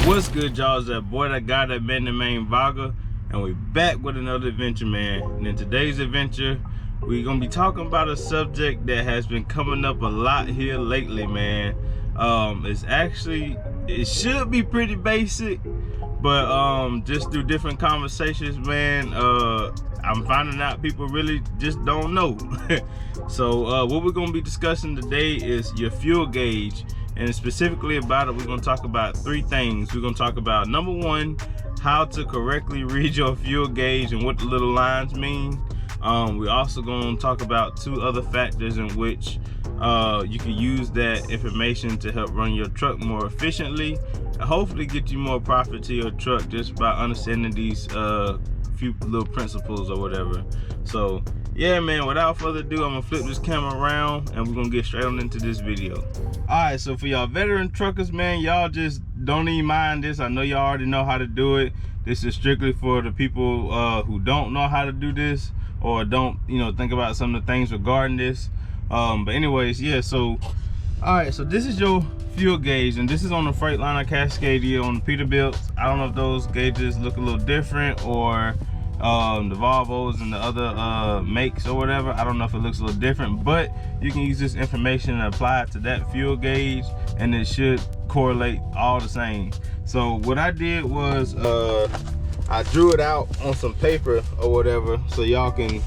What's good, y'all? It's that boy, that guy, that man, the main vlogger, and we back with another adventure, man. And in today's adventure, we're gonna be talking about a subject that has been coming up a lot here lately, man. It should be pretty basic, but just through different conversations, man, I'm finding out people really just don't know. So what we're gonna be discussing today is your fuel gauge. And specifically about it, we're going to talk about three things. We're going to talk about, number one, how to correctly read your fuel gauge and what the little lines mean. We're also going to talk about two other factors in which you can use that information to help run your truck more efficiently and hopefully get you more profit to your truck just by understanding these few little principles or whatever. So yeah, man, without further ado, I'm gonna flip this camera around and we're gonna get straight on into this video. All right, so for y'all veteran truckers, man, y'all just don't even mind this. I know y'all already know how to do it. This is strictly for the people who don't know how to do this or don't, think about some of the things regarding this. But anyways, yeah, so all right, so this is your fuel gauge, and this is on the Freightliner Cascadia on the Peterbilt. I don't know if those gauges look a little different, or the Volvos and the other makes or whatever. I don't know if it looks a little different, but you can use this information and apply it to that fuel gauge and it should correlate all the same. So what I did was I drew it out on some paper or whatever so y'all can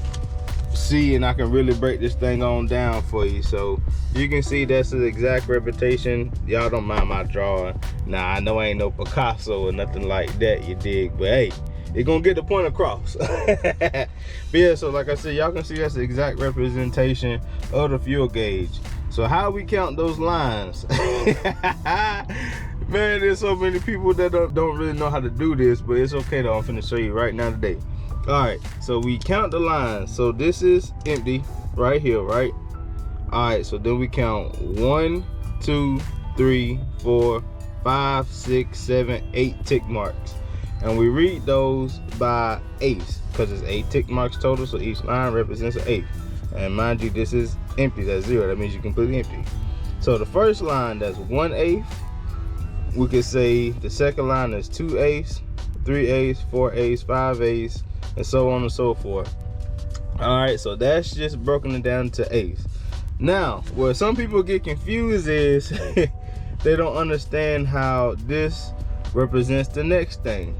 see, and I can really break this thing on down for you. So you can see that's the exact representation. Y'all don't mind my drawing. Now I know I ain't no Picasso or nothing like that, you dig, but hey, it's gonna get the point across. But yeah, so like I said, y'all can see that's the exact representation of the fuel gauge. So how we count those lines? Man, there's so many people that don't really know how to do this, but it's okay though. I'm finna show you right now today. All right, so we count the lines. So this is empty right here, right? All right, so then we count 1, 2, 3, 4, 5, 6, 7, 8 tick marks. And we read those by eighths because it's 8 tick marks total, so each line represents an eighth. And mind you, this is empty, that's 0. That means you're completely empty. So the first line, that's 1/8. We could say the second line is 2/8, 3/8, 4/8, 5/8, and so on and so forth. All right, so that's just broken it down to eighths. Now, where some people get confused is they don't understand how this represents the next thing,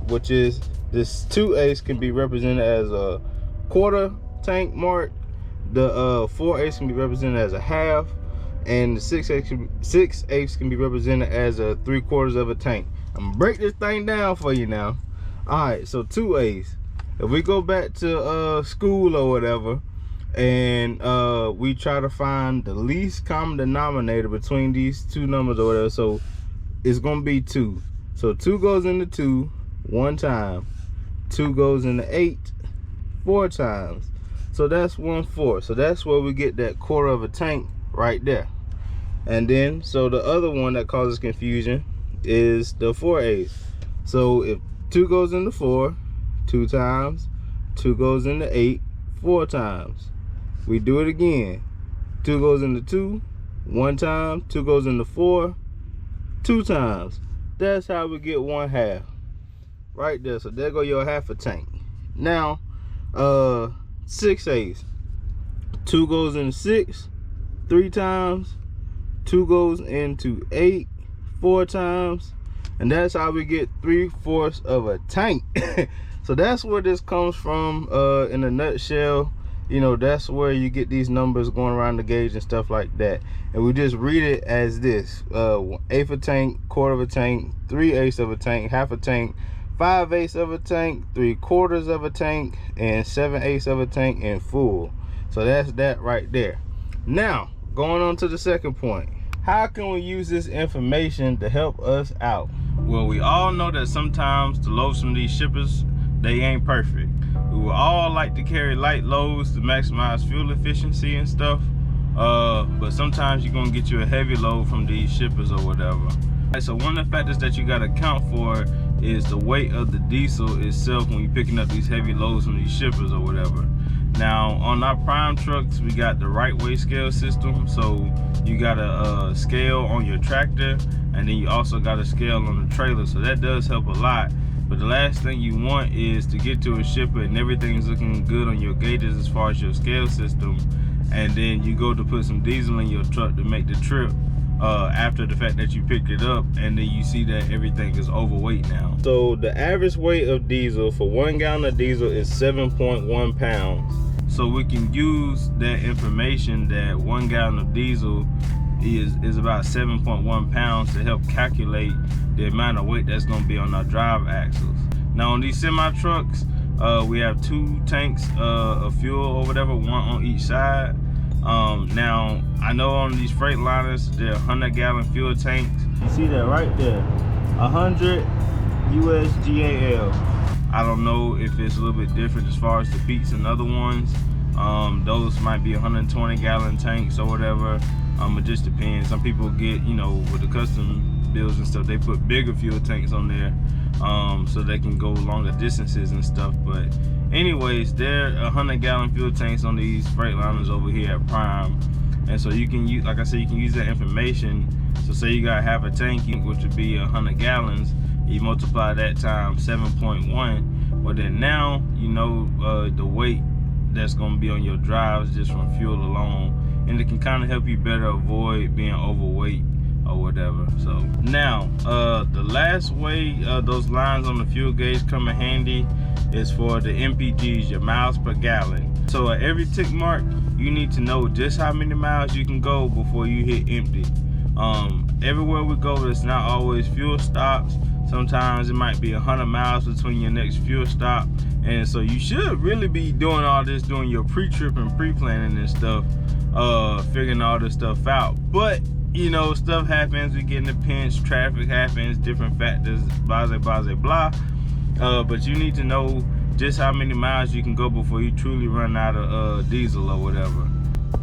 which is this 2/8 can be represented as a quarter tank mark, the 4/8 can be represented as a half, and the 6/8 can be represented as a 3/4 of a tank. I'm gonna break this thing down for you now. All right, so 2/8, if we go back to school or whatever, and we try to find the least common denominator between these two numbers or whatever, so it's gonna be 2. So 2 goes into 2 1 time, 2 goes into 8 4 times, so that's 1/4. So that's where we get that quarter of a tank right there. And then so the other one that causes confusion is the 4/8. So if 2 goes into 4 2 times, 2 goes into 8 4 times, we do it again. 2 goes into 2 1 time, 2 goes into 4 2 times. That's how we get 1/2 right there. So there go your half a tank. Now 6/8, 2 goes into 6 3 times, 2 goes into 8 4 times, and that's how we get 3/4 of a tank. So that's where this comes from in a nutshell. That's where you get these numbers going around the gauge and stuff like that. And we just read it as this: 1/8 of a tank, quarter of a tank, 3/8 of a tank, half a tank, 5/8 of a tank, 3/4 of a tank, and 7/8 of a tank in full. So that's that right there. Now, going on to the second point. How can we use this information to help us out? Well, we all know that sometimes the loads from these shippers, they ain't perfect. We would all like to carry light loads to maximize fuel efficiency and stuff, but sometimes you're gonna get you a heavy load from these shippers or whatever. Right, so one of the factors that you gotta account for is the weight of the diesel itself when you're picking up these heavy loads from these shippers or whatever. Now on our prime trucks, we got the right weight scale system, so you got a scale on your tractor, and then you also got a scale on the trailer, so that does help a lot. But the last thing you want is to get to a shipper and everything's looking good on your gauges as far as your scale system, and then you go to put some diesel in your truck to make the trip after the fact that you picked it up, and then you see that everything is overweight now. So the average weight of diesel for 1 gallon of diesel is 7.1 pounds. So we can use that information that 1 gallon of diesel is about 7.1 pounds to help calculate the amount of weight that's going to be on our drive axles. Now on these semi trucks, we have 2 tanks of fuel or whatever, 1 on each side. Now I know on these Freightliners they're 100-gallon fuel tanks. You see that right there, 100 USGAL. I don't know if it's a little bit different as far as the Peets and other ones. Those might be 120-gallon tanks or whatever. It just depends. Some people get, you know, with the custom builds and stuff, they put bigger fuel tanks on there so they can go longer distances and stuff. But anyways, they're 100-gallon fuel tanks on these Freightliners over here at Prime, and so you can use, like I said, you can use that information. So say you got half a tank, which would be 100 gallons, you multiply that times 7.1. Well, then now you know the weight that's going to be on your drives just from fuel alone, and it can kind of help you better avoid being overweight or whatever. So now the last way those lines on the fuel gauge come in handy is for the MPGs, your miles per gallon. So at every tick mark, you need to know just how many miles you can go before you hit empty. Everywhere we go, it's not always fuel stops. Sometimes it might be 100 miles between your next fuel stop, and so you should really be doing all this, doing your pre-trip and pre-planning and stuff, figuring all this stuff out. But you know, stuff happens, we get in a pinch, traffic happens, different factors, blah blah blah blah. But you need to know just how many miles you can go before you truly run out of diesel or whatever.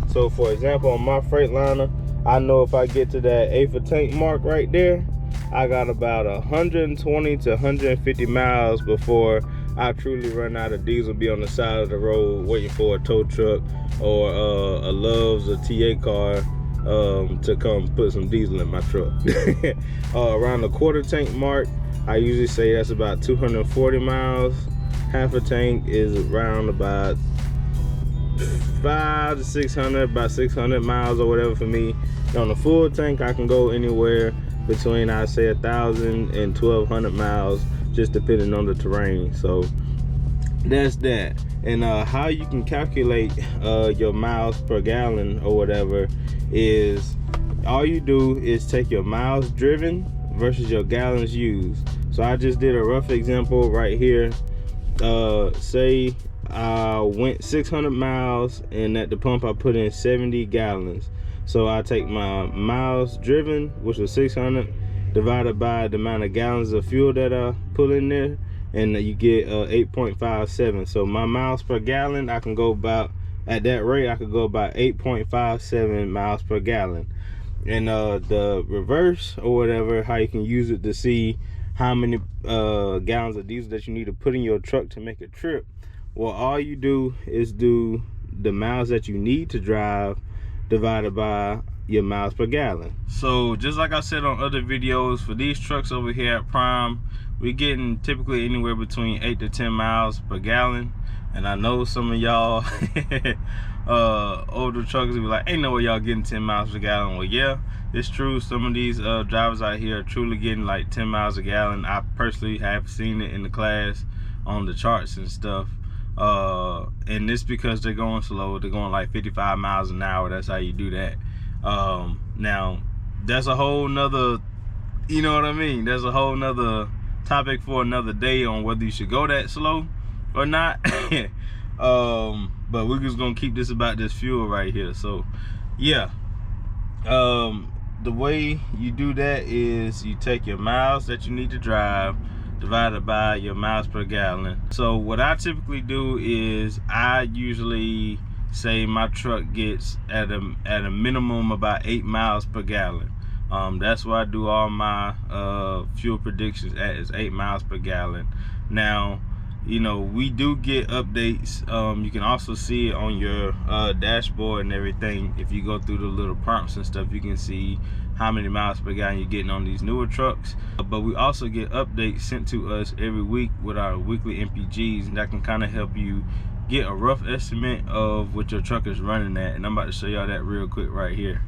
So for example, on my Freightliner, I know if I get to that 1/8 tank mark right there, I got about 120 to 150 miles before I truly run out of diesel, be on the side of the road waiting for a tow truck or a Love's or TA car to come put some diesel in my truck. Around the 1/4 tank mark, I usually say that's about 240 miles. Half a tank is around about 500 to 600, about 600 miles or whatever for me. And on a full tank, I can go anywhere between, I say, 1,000 and 1,200 miles, just depending on the terrain. So that's that. And how you can calculate your miles per gallon or whatever is, all you do is take your miles driven versus your gallons used. So I just did a rough example right here. Say I went 600 miles, and at the pump I put in 70 gallons. So I take my miles driven, which was 600, divided by the amount of gallons of fuel that I put in there, and you get 8.57. So my miles per gallon, I can go about, at that rate, I could go about 8.57 miles per gallon. And the reverse or whatever, how you can use it to see how many gallons of diesel that you need to put in your truck to make a trip. Well, all you do is do the miles that you need to drive divided by your miles per gallon. So just like I said on other videos, for these trucks over here at Prime, we're getting typically anywhere between 8 to 10 miles per gallon. And I know some of y'all older truckers will be like, ain't no way y'all getting 10 miles per gallon. Well, yeah, it's true. Some of these drivers out here are truly getting like 10 miles a gallon. I personally have seen it in the class on the charts and stuff. And it's because they're going slow. They're going like 55 miles an hour. That's how you do that. Now that's a whole nother, you know what I mean, there's a whole nother topic for another day on whether you should go that slow or not. But we're just gonna keep this about this fuel right here. So yeah, the way you do that is you take your miles that you need to drive divided by your miles per gallon. So what I typically do is I usually say my truck gets at a minimum about 8 miles per gallon. That's why I do all my fuel predictions at, is 8 miles per gallon. Now you know, we do get updates. You can also see it on your dashboard and everything. If you go through the little prompts and stuff, you can see how many miles per gallon you're getting on these newer trucks. But we also get updates sent to us every week with our weekly MPGs, and that can kind of help you get a rough estimate of what your truck is running at. And I'm about to show y'all that real quick right here.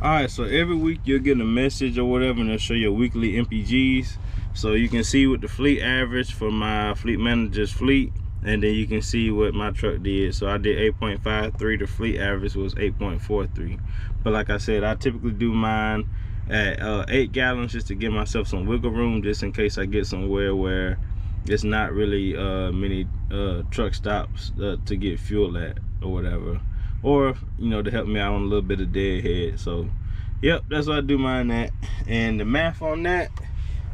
All right, so every week you'll get a message or whatever, and it'll show your weekly MPGs. So you can see what the fleet average for my fleet manager's fleet, and then you can see what my truck did. So I did 8.53, the fleet average was 8.43. But like I said, I typically do mine at 8 gallons just to give myself some wiggle room, just in case I get somewhere where it's not really many truck stops to get fuel at or whatever, or you know, to help me out on a little bit of deadhead. So yep, that's what I do mine at. And the math on that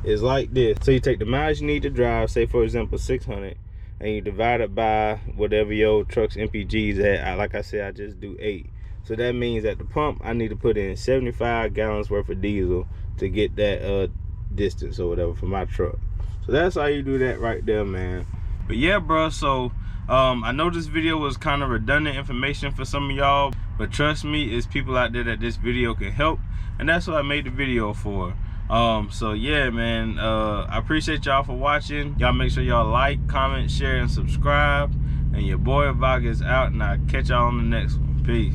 is like this. So you take the miles you need to drive, say for example 600, and you divide it by whatever your truck's MPG's at. Like I said, I just do 8. So that means at the pump I need to put in 75 gallons worth of diesel to get that distance or whatever for my truck. So that's how you do that right there, man. But yeah, bro, so I know this video was kind of redundant information for some of y'all, but trust me, it's people out there that this video can help, and that's what I made the video for. So yeah, man, I appreciate y'all for watching. Y'all make sure y'all like, comment, share, and subscribe. And your boy Guage is out, and I'll catch y'all on the next one. Peace.